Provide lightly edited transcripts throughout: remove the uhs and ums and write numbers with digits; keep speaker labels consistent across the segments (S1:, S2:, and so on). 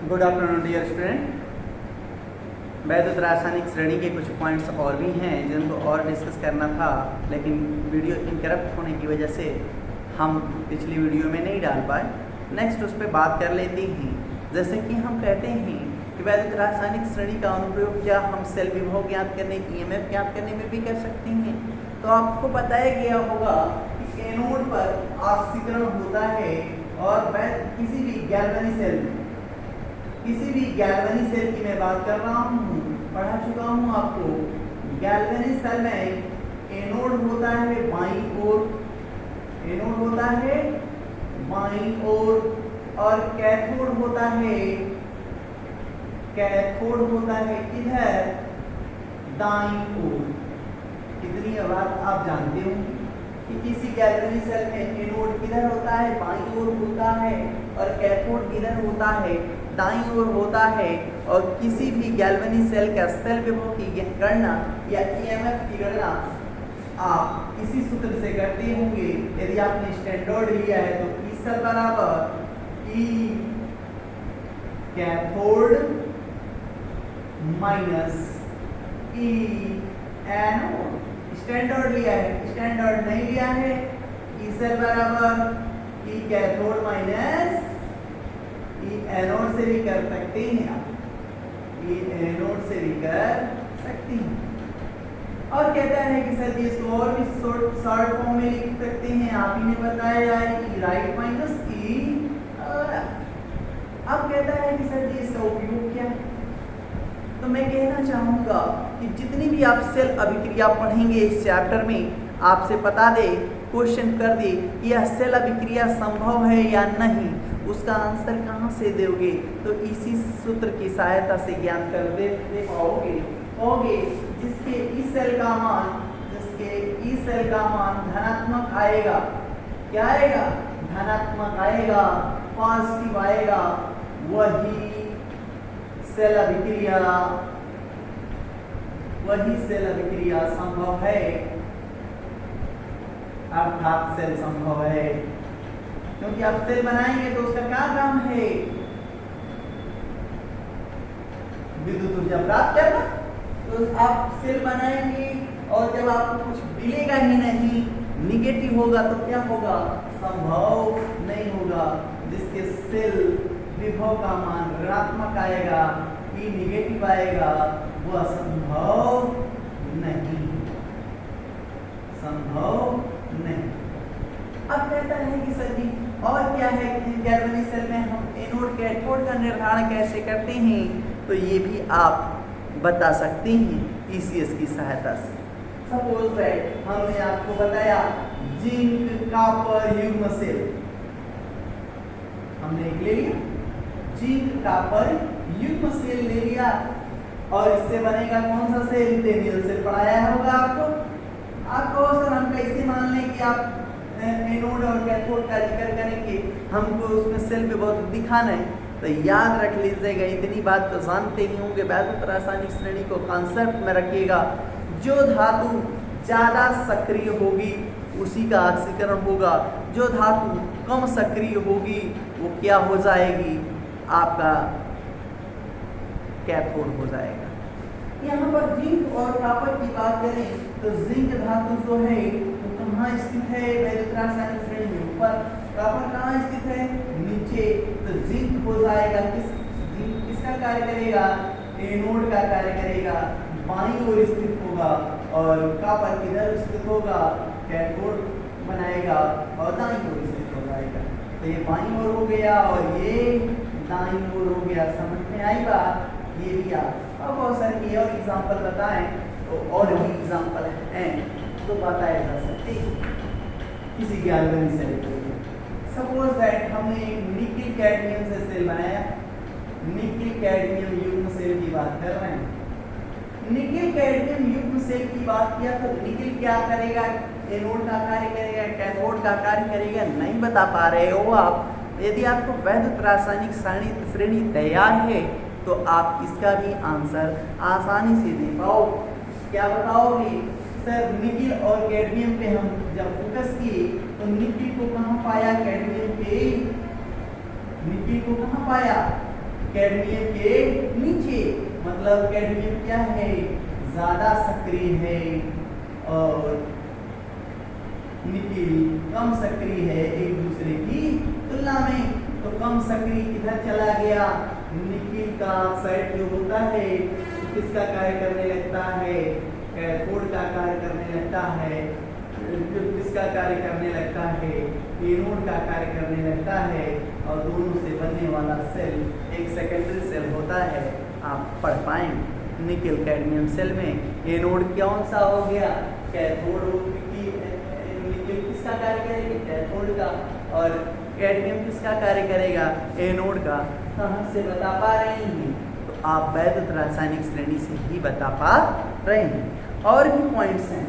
S1: Good afternoon dear student. वैद्युत रासायनिक श्रेणी के कुछ पॉइंट्स और भी हैं जिनको और डिस्कस करना था, लेकिन वीडियो इनकरप्ट होने की वजह से हम पिछली वीडियो में नहीं डाल पाए। नेक्स्ट उस पर बात कर लेते हैं। जैसे कि हम कहते हैं कि वैद्युत रासायनिक श्रेणी का अनुप्रयोग क्या हम सेल विभव ज्ञात करने, ईएमएफ ज्ञात करने में भी कर सकते हैं। तो आपको बताया गया होगा कि एनोड पर ऑक्सीकरण होता है और किसी भी गैल्वेनिक सेल की मैं बात कर रहा हूँ, पढ़ा चुका हूँ आपको। गैल्वेनिक सेल में एनोड होता है बाईं ओर, और कैथोड होता है इधर दाईं ओर। कितनी बात आप जानते हो कि किसी गैल्वेनिक सेल में एनोड किधर होता है, बाईं ओर होता है, और कैथोड किधर होता है, दाईं ओर होता है। और किसी भी गैल्वेनिक सेल का सेल विभव की गणना या ईएमएफ की गणना आप इसी सूत्र से करते होंगे। यदि आपने स्टैंडर्ड लिया है तो ई सेल बराबर ई कैथोड माइनस ई एनोड। स्टैंडर्ड लिया है, स्टैंडर्ड नहीं लिया है, ई सेल बराबर ई कैथोड माइनस ई एनोड से भी कर सकते हैं आप, ई एनोड से भी कर सकते हैं। और कहता है कि सर इसको और भी शॉर्ट फॉर्म में लिख सकते हैं, आप ही ने बताया ई राइट माइनस ई। अब कहता है कि सर जी इसका उपयोग क्या है। तो मैं कहना चाहूँगा कि जितनी भी आप सेल अभिक्रिया पढ़ेंगे इस चैप्टर में, आपसे बता दे, क्वेश्चन कर दे यह सेल अभिक्रिया संभव है या नहीं, उसका आंसर कहाँ से दोगे। तो इसी सूत्र की सहायता से ज्ञान कर दे पाओगे। जिसके ई सेल का मान धनात्मक आएगा, क्या आएगा, धनात्मक आएगा, पॉजिटिव आएगा, वही सेल अभिक्रिया संभव है, अर्थात सेल संभव है। क्योंकि आप सेल बनाएंगे तो उसका क्या काम है, विद्युत ऊर्जा प्राप्त करना। तो आप सेल बनाएंगे और जब आपको कुछ मिलेगा ही नहीं, निगेटिव होगा, तो क्या होगा, संभव नहीं होगा। जिसके सेल विभव का मान ऋणात्मक आएगा, ई निगेटिव आएगा, वह संभव नहीं। अब कहता है कि सर जी और क्या है कि गैल्वेनिक सेल में हम एनोड कैथोड का निर्धारण कैसे करते हैं, तो ये भी आप बता सकते हैं ईसीएस की सहायता से। सपोज दैट हमने आपको बताया जिंक कॉपर युग्म सेल, हमने एक ले लिया, जिंक कॉपर युग्म सेल ले लिया, और इससे बनेगा कौन सा सेल, लिथेनियल सेल। पढ़ाया होगा आपको सर हम कैसे मान लें कि आप एनोड और कैथोड का जिक्र करेंगे, हमको उसमें सेल विभव दिखाना है। तो याद रख लीजिएगा, इतनी बात तो जानते ही होंगे, वैद्युत रासायनिक श्रेणी को कॉन्सेप्ट में रखिएगा। जो धातु ज़्यादा सक्रिय होगी उसी का ऑक्सीकरण होगा, जो धातु कम सक्रिय होगी वो क्या हो जाएगी, आपका कैथोड हो जाएगा। यहाँ पर जिंक और कॉपर की बात करें तो जिंक धातु जो है वो कहाँ स्थित है, वैद्युत रासायनिक श्रेणी में ऊपर, कॉपर कहाँ स्थित है, नीचे। तो जिंक हो जाएगा किसका कार्य करेगा, एनोड का कार्य करेगा, बाईं ओर स्थित होगा, और कॉपर किधर स्थित होगा, कैथोड बनाएगा और दाईं ओर स्थित हो जाएगा। तो ये बाईं ओर हो गया और ये दाईं ओर हो गया, समझ में आई बात। ये भी आप अब बहुत सारे और एग्जाम्पल बताएं तो और भी एग्जाम्पल हैं तो बताए जा सकते हैं किसी गैल्वेनिक सेल के लिए। सपोज दैट हमने निकिल कैडमियम से सेल बनाया, निकिल कैडमियम युग्म सेल की बात कर रहे हैं। निकिल कैडमियम युग्म सेल की बात किया तो निकिल क्या करेगा, एनोड का कार्य करेगा, कैथोड का कार्य करेगा, नहीं बता पा रहे हो आप। यदि आपको वैद्युत रासायनिक श्रेणी तैयार है तो आप इसका भी आंसर आसानी से दे पाओ। क्या बताओगे, सर निकिल और कैडमियम पे हम जब फोकस किए तो निकिल को कहाँ पाया, कैडमियम पे निकिल को कहाँ पाया, कैडमियम के नीचे, मतलब कैडमियम क्या है, ज्यादा सक्रिय है और निकिल कम सक्रिय है एक दूसरे की तुलना में। तो कम सक्रिय किधर चला गया, निकिल का ऑक्साइड जो होता है किसका कार्य करने लगता है, कैथोड का कार्य करने लगता है, किसका कार्य करने लगता है, एनोड का कार्य करने लगता है, और दोनों से बनने वाला सेल एक सेकेंडरी सेल होता है। आप पढ़ पाएंगे निकिल कैडमियम सेल में एनोड कौन सा हो गया, कैथोड की, निकिल किसका कार्य करेगा, कैथोड का, और कैडमियम किसका कार्य करेगा, एनोड का। कहाँ से बता पा रहे हैं, तो आप वैद्युत रासायनिक श्रेणी से ही बता पा रहे हैं। और भी पॉइंट्स हैं,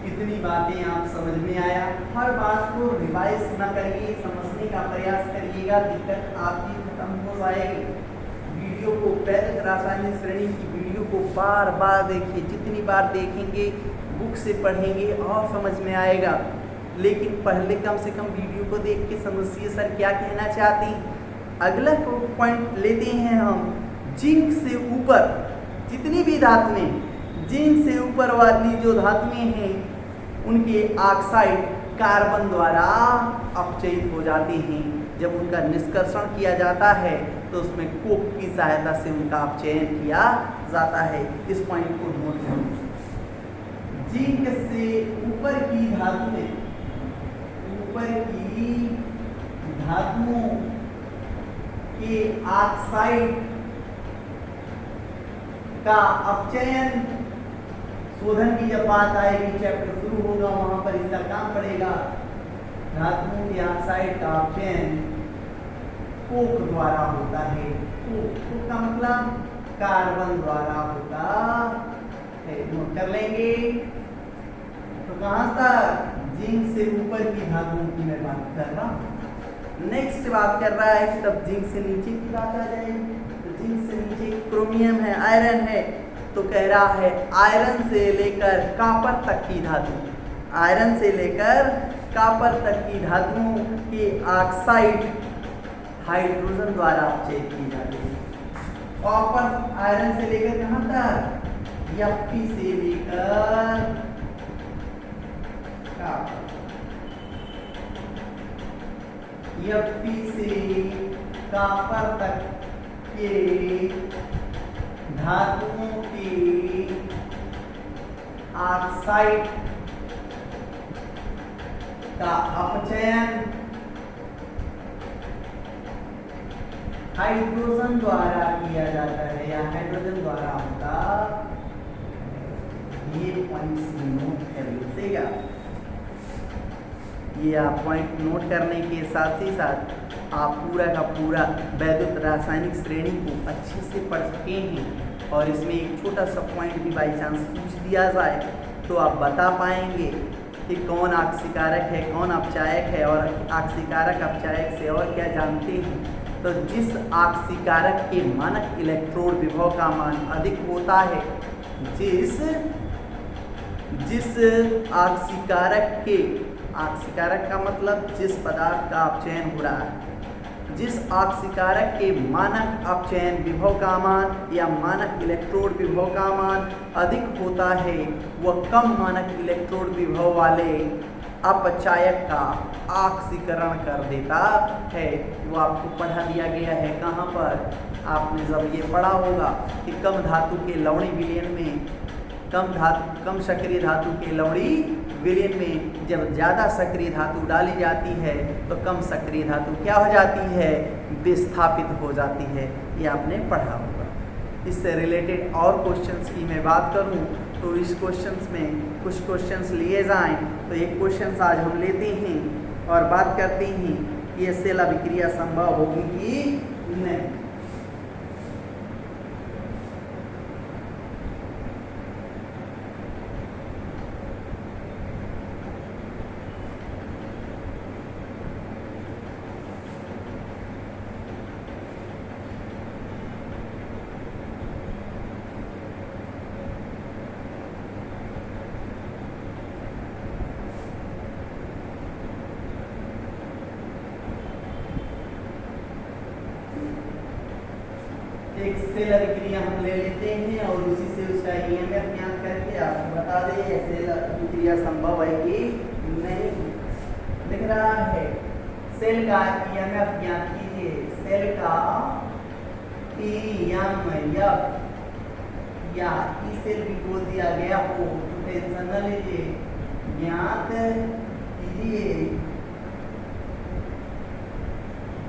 S1: इतनी बातें आप समझ में आया। हर बात को रिवाइज न करिए, समझने का प्रयास करिएगा, दिक्कत आपकी खत्म हो जाएगी। वीडियो को, वैद्युत रासायनिक श्रेणी की वीडियो को बार बार देखिए, जितनी बार देखेंगे बुक से पढ़ेंगे और समझ में आएगा। लेकिन पहले कम से कम वीडियो को देख के समझिए सर क्या कहना चाहते हैं। अगला पॉइंट लेते हैं हम, जिंक से ऊपर जितनी भी धातुएं, जिंक से ऊपर वाली जो धातुएं हैं उनके ऑक्साइड कार्बन द्वारा अपचयित हो जाते हैं। जब उनका निष्कर्षण किया जाता है तो उसमें कोक की सहायता से उनका अपचयन किया जाता है। इस पॉइंट को नोट करें। जिंक से ऊपर की धातुएं, ऊपर की धातुओं के ऑक्साइड का अपचयन, शोधन की जब बात आएगी, चैप्टर शुरू होगा, वहां पर इसका काम पड़ेगा। धातुओं के ऑक्साइड का अपचयन कोक द्वारा होता है। कोक का मतलब कार्बन द्वारा होता है, नोट कर लेंगे। तो कहां तक, जिंक से ऊपर की धातुओं की मैं बात कर रहा हूं। नेक्स्ट बात कर रहा है कि तब जिंक से नीचे की बात आ जाएगी। तो जिंक से नीचे क्रोमियम है, आयरन है, तो कह रहा है आयरन से लेकर कॉपर तक की धातु, आयरन से लेकर कॉपर तक की धातुओं के ऑक्साइड हाइड्रोजन द्वारा अपचयित की जाती है। कॉपर आयरन से लेकर कहां तक, Fe से लेकर Fe से कॉपर तक के धातुओं के ऑक्साइड का अपचयन हाइड्रोजन द्वारा किया जाता है या हाइड्रोजन द्वारा होता। ये पॉइंट्स नोट कर लीजिएगा। ये आप पॉइंट नोट करने के साथ ही साथ आप पूरा का पूरा वैद्युत रासायनिक श्रेणी को अच्छे से पढ़ सके हैं। और इसमें एक छोटा सा पॉइंट भी बाई चांस पूछ दिया जाए तो आप बता पाएंगे कि कौन आक्सीकारक है, कौन अपचायक है, और आक्सीकारक अपचायक से और क्या जानते हैं। तो जिस आक्सीकारक के मानक इलेक्ट्रोड विभव का मान अधिक होता है, जिस आक्सीकारक के, आक्सीकारक का मतलब जिस पदार्थ का अपचयन हो रहा है, जिस आक्सीकारक के मानक अपचयन विभव का मान या मानक इलेक्ट्रोड विभव का मान अधिक होता है, वह कम मानक इलेक्ट्रोड विभव वाले अपचायक का ऑक्सीकरण कर देता है। वो आपको पढ़ा दिया गया है। कहाँ पर, आपने जब ये पढ़ा होगा कि कम धातु के लवणी विलयन में, कम सक्रिय धातु के लवणी विलयन में जब ज़्यादा सक्रिय धातु डाली जाती है तो कम सक्रिय धातु क्या हो जाती है, विस्थापित हो जाती है। ये आपने पढ़ा होगा। इससे रिलेटेड और क्वेश्चंस की मैं बात करूं तो इस क्वेश्चंस में कुछ क्वेश्चंस लिए जाएं तो एक क्वेश्चंस आज हम लेते हैं और बात करते हैं कि ये सेल अभिक्रिया संभव होगी कि नहीं। एक सेल अभिक्रिया हम ले लेते हैं और उसी से उसका ईएमएफ ज्ञात करके आपको बता दें ये सेल अभिक्रिया संभव है कि नहीं। दिख रहा है सेल का ईएमएफ ज्ञात कीजिए। सेल का ईएमएफ या ई सेल भी बोल दिया गया हो तो टेंशन न लीजिए, ज्ञात कीजिए।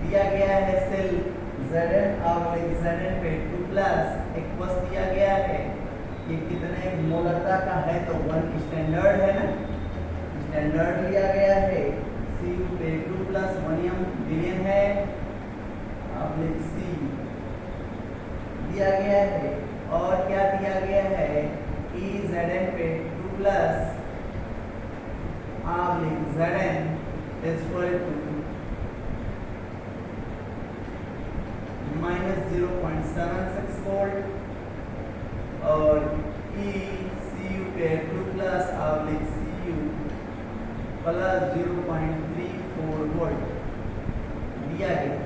S1: दिया गया है सेल Zn और Zn पे 2 प्लस एक बस दिया गया है ये कितने मोलरता का है तो 1 स्टैंडर्ड है ना, स्टैंडर्ड लिया गया है। Cu पे 2 प्लस 1m बिलियन है अब C दिया गया है और क्या दिया गया है E Zn पे 2 plus Zn is equal to -0.76 volt और ECU पे 2 प्लस CU प्लस 0.34 वोल्ट दिया गया।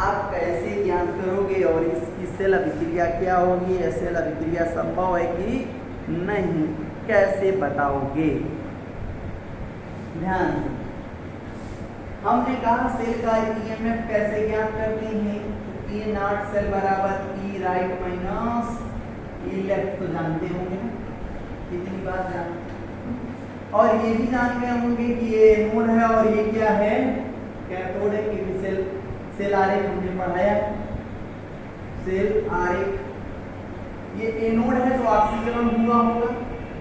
S1: आप कैसे ज्ञात करोगे और इसकी सेल अभिक्रिया क्या होगी, यह सेल अभिक्रिया संभव है कि नहीं, कैसे बताओगे? ध्यान से हमने कहा सेल का ईएमएफ कैसे ज्ञात करते हैं, तो E नॉट सेल बराबर E right minus E left तो जानते होंगे ना, कितनी बार जानते, और ये भी जान गए होंगे कि ये एनोड है और ये क्या है, कैथोड है। कि सेल आरेख हमने पढ़ाया, सेल आरेख ये एनोड है तो ऑक्सीकरण हुआ होगा,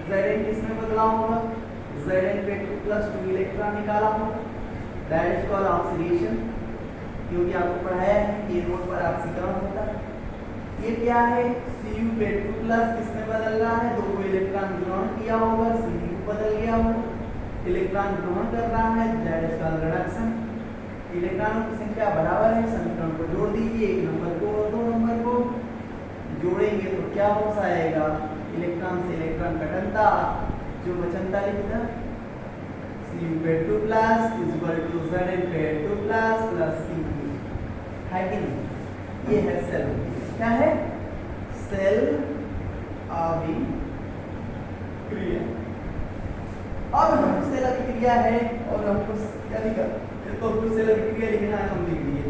S1: Zn किसमें बदला होगा, Zn पे 2 प्लस 2 इलेक्ट्रॉन निकाला होगा, दैट इज कॉल्ड ऑक्सीडेशन, क्योंकि आपको पढ़ाया है कि एनोड पर ऑक्सीकरण होता है। ये क्या है, Cu पे 2 प्लस किसमें बदल रहा है, 2 इलेक्ट्रॉन ग्रहण किया होगा, Cu बदल गया होगा, इलेक्ट्रॉन ग्रहण कर रहा है, दैट इज कॉल्ड रिडक्शन। इलेक्ट्रॉनों की संख्या बराबर है, समीकरण को जोड़ दीजिए, एक नंबर को और 2 नंबर को जोड़ेंगे तो क्या हो जाएगा, इलेक्ट्रॉन से इलेक्ट्रॉन कटनता जो बचनता लिखता Cu पे 2 plus is equal to Zn पे 2 प्लस प्लस Cu है कि नहीं। ये है सेल, क्या है, सेल अभिक्रिया। अब हम सेल अभिक्रिया है और हमको क्या लिखा, तो कुछ सेल अभिक्रिया लिखना है, हम लिख दिए।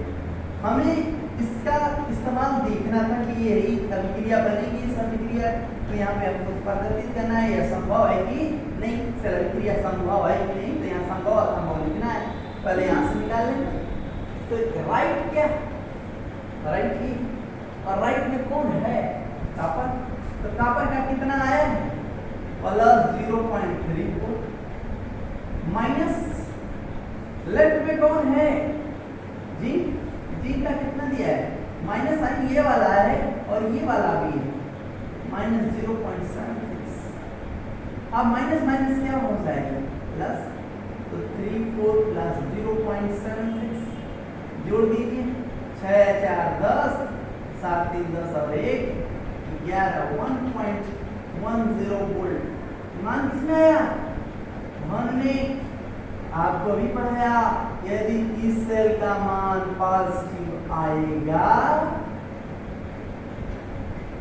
S1: हमें इसका इस्तेमाल देखना था कि यही अभिक्रिया बनेगी, इस अभिक्रिया तो यहाँ पे हमको प्रदर्शित करना है यह संभव है कि नहीं, सेल अभिक्रिया संभव है कि नहीं, तो यहाँ संभव असंभव लिखना है, पहले यहाँ से निकाल लें। तो राइट क्या, राइट ही, और राइट में कौन है, कॉपर, तो कॉपर का कितना आया है, प्लस 0.34 माइनस लेफ्ट में कौन है, जिंक, जिंक का कितना दिया है, माइनस साइन ये वाला है और ये वाला भी है, माइनस 0.76। अब माइनस माइनस क्या हो जाएगा, प्लस, तो 34 प्लस 0.76 जोड़ दीजिए, 6 4 10, 7 3 10 और 1 11, 1.10 वोल्ट। मान किसमें आया, हमने आपको भी पढ़ाया, यदि इस सेल का मान पॉजिटिव आएगा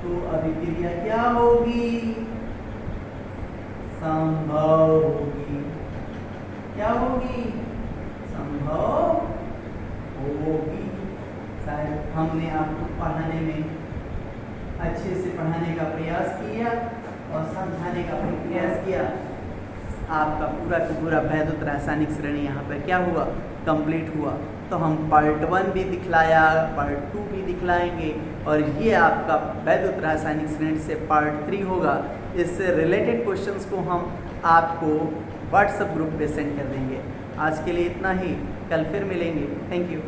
S1: तो अभिक्रिया क्या होगी, संभव होगी, क्या होगी, संभव होगी। शायद हमने आपको पढ़ाने में अच्छे से पढ़ाने का प्रयास किया और समझाने का प्रयास किया, आपका पूरा का पूरा वैद्युत रासायनिक श्रेणी यहाँ पर क्या हुआ, कंप्लीट हुआ। तो हम पार्ट 1 भी दिखलाया, पार्ट 2 भी दिखलाएंगे और ये आपका वैद्युत रासायनिक श्रेणी से पार्ट 3 होगा। इससे रिलेटेड क्वेश्चंस को हम आपको व्हाट्सएप ग्रुप पे सेंड कर देंगे। आज के लिए इतना ही, कल फिर मिलेंगे। Thank you.